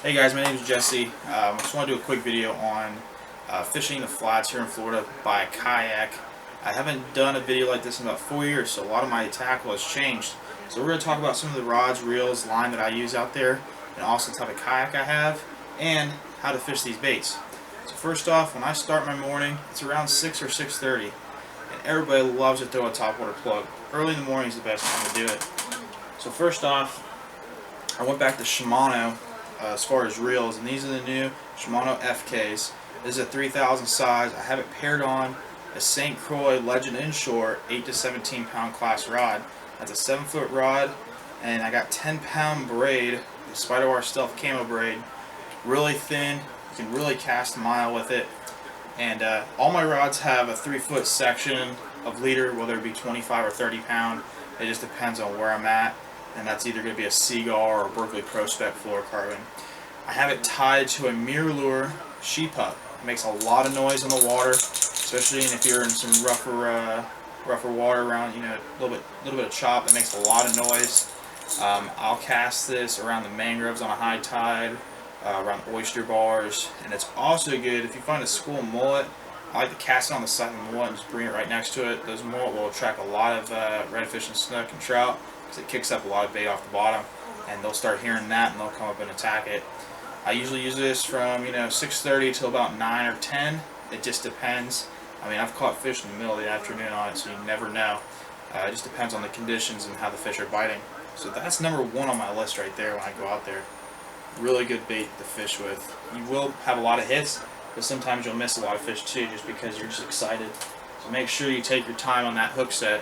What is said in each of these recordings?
Hey guys, my name is Jesse. I just want to do a quick video on fishing the flats here in Florida by kayak. I haven't done a video like this in about 4 years, so a lot of my tackle has changed. So we're going to talk about some of the rods, reels, line that I use out there, and also the type of kayak I have, and how to fish these baits. So first off, when I start my morning, it's around 6 or 6:30, and everybody loves to throw a topwater plug. Early in the morning is the best time to do it. So first off, I went back to Shimano as far as reels, and these are the new Shimano FKs. This is a 3000 size. I have it paired on a St. Croix Legend Inshore 8 to 17 pound class rod. That's a 7-foot rod, and I got 10-pound braid, the Spider Stealth Camo braid, really thin. You can really cast a mile with it. And all my rods have a 3-foot section of leader, whether it be 25 or 30 pound. It just depends on where I'm at, and that's either going to be a Seagull or a Berkeley Pro Spec fluorocarbon. I have it tied to a mirror lure sheep hook. It makes a lot of noise on the water, especially if you're in some rougher water around, a little bit of chop. It makes a lot of noise. I'll cast this around the mangroves on a high tide, around oyster bars, and it's also good if you find a school mullet. I like to cast it on the side of the mullet and just bring it right next to it. Those mullet will attract a lot of redfish and snook and trout, because it kicks up a lot of bait off the bottom, and they'll start hearing that and they'll come up and attack it. I usually use this from 6:30 till about 9 or 10. It just depends. I mean, I've caught fish in the middle of the afternoon on it, so you never know. It just depends on the conditions and how the fish are biting. So that's number one on my list right there when I go out there. Really good bait to fish with. You will have a lot of hits, but sometimes you'll miss a lot of fish too, just because you're just excited. So make sure you take your time on that hook set.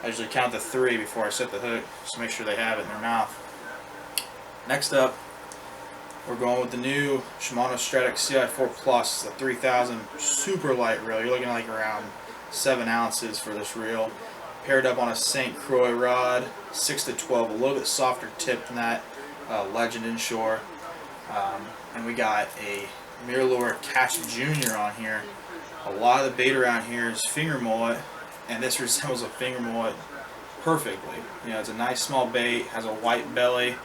I usually count to 3 before I set the hook, just to make sure they have it in their mouth. Next up, we're going with the new Shimano Stratic CI4 Plus, the 3000 super light reel. You're looking at like around 7 ounces for this reel. Paired up on a St. Croix rod, 6 to 12, a little bit softer tip than that Legend Inshore. And we got a mirror lure Catch Junior on here. A lot of the bait around here is finger mullet, and this resembles a finger mullet perfectly. It's a nice small bait, has a white belly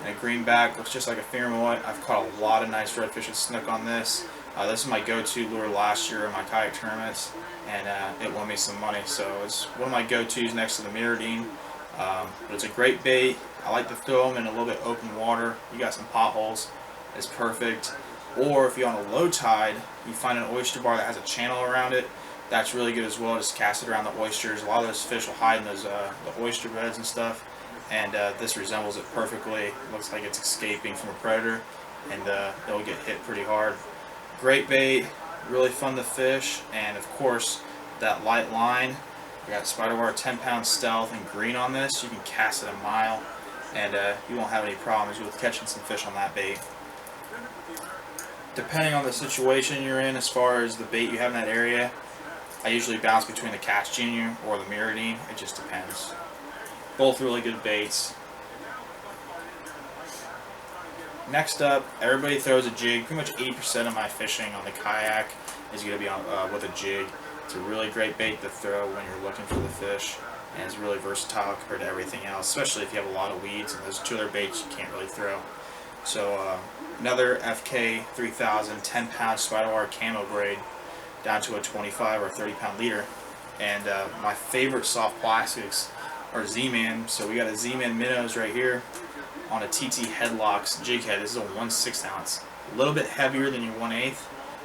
and a green back, looks just like a finger mullet. I've caught a lot of nice redfish and snook on this. This is my go-to lure last year in my kayak tournaments, and it won me some money. So it's one of my go-tos next to the Mirrodine. But it's a great bait. I like to throw them in a little bit open water. You got some potholes, it's perfect. Or if you're on a low tide, you find an oyster bar that has a channel around it. That's really good as well. Just cast it around the oysters. A lot of those fish will hide in those the oyster beds and stuff. And this resembles it perfectly. It looks like it's escaping from a predator, and it'll get hit pretty hard. Great bait, really fun to fish, and of course that light line. We got Spiderwire 10-pound Stealth in green on this. You can cast it a mile, and you won't have any problems with catching some fish on that bait. Depending on the situation you're in, as far as the bait you have in that area, I usually bounce between the Catch Junior or the Mirrodine. It just depends. Both really good baits. Next up, everybody throws a jig. Pretty much 80% of my fishing on the kayak is going to be on, with a jig. It's a really great bait to throw when you're looking for the fish, and it's really versatile compared to everything else, especially if you have a lot of weeds, and those two other baits you can't really throw. So another FK 3000 10-pound Spiderwire Camo braid down to a 25 or 30-pound leader. And my favorite soft plastics are Z-Man. So we got a Z-Man minnows right here on a TT Headlocks jig head. This is a 1/6 ounce, a little bit heavier than your 1/8.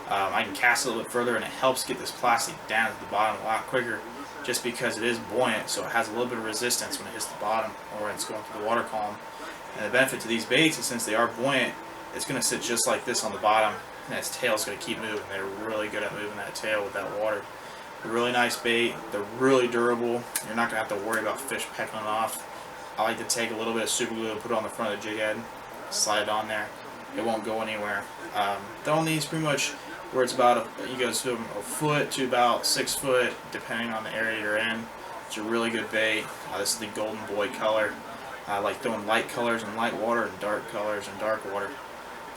I can cast it a little bit further, and it helps get this plastic down to the bottom a lot quicker, just because it is buoyant, so it has a little bit of resistance when it hits the bottom or when it's going through the water column. And the benefit to these baits is, since they are buoyant, it's going to sit just like this on the bottom, and its tail is going to keep moving. They're really good at moving that tail with that water. A really nice bait. They're really durable. You're not going to have to worry about fish pecking it off. I like to take a little bit of super glue and put it on the front of the jig head, slide it on there. It won't go anywhere. Throwing these pretty much where it's about, you go from a foot to about 6 foot, depending on the area you're in. It's a really good bait. This is the Golden Boy color. I like throwing light colors in light water and dark colors in dark water.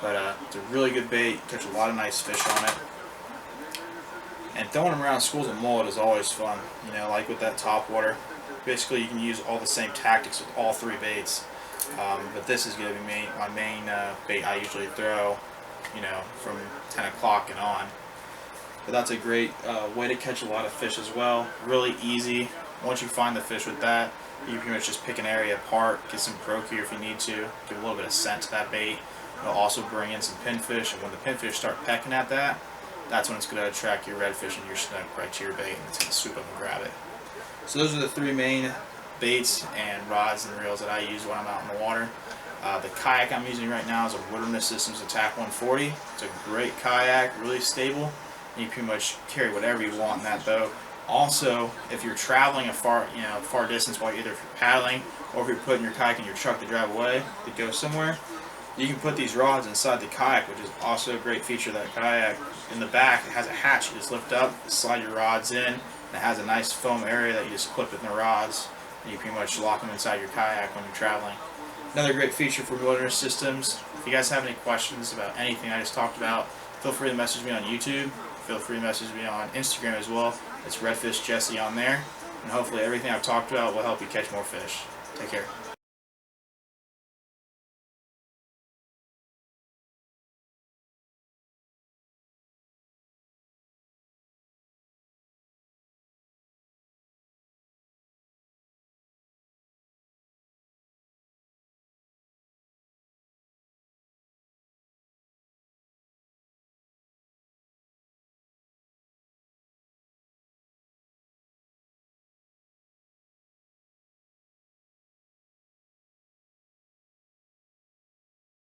But it's a really good bait. Catch a lot of nice fish on it. And throwing them around schools of mullet is always fun. Like with that top water. Basically, you can use all the same tactics with all 3 baits. But this is going to be my main bait I usually throw, from 10 o'clock and on. But that's a great way to catch a lot of fish as well. Really easy. Once you find the fish with that, you pretty much just pick an area apart, get some procure if you need to, give a little bit of scent to that bait. It'll also bring in some pinfish, and when the pinfish start pecking at that, that's when it's going to attract your redfish and your snook right to your bait, and it's going to swoop up and grab it. So those are the three main baits and rods and reels that I use when I'm out in the water. The kayak I'm using right now is a Wilderness Systems Attack 140. It's a great kayak, really stable. And you pretty much carry whatever you want in that boat. Also, if you're traveling a far distance, while either if you're paddling or if you're putting your kayak in your truck to drive away to go somewhere, you can put these rods inside the kayak, which is also a great feature of that kayak. In the back, it has a hatch. You just lift up, slide your rods in, and it has a nice foam area that you just clip in the rods, and you pretty much lock them inside your kayak when you're traveling. Another great feature for Wilderness Systems. If you guys have any questions about anything I just talked about, feel free to message me on YouTube. Feel free to message me on Instagram as well. It's Redfish Jesse on there. And hopefully everything I've talked about will help you catch more fish. Take care.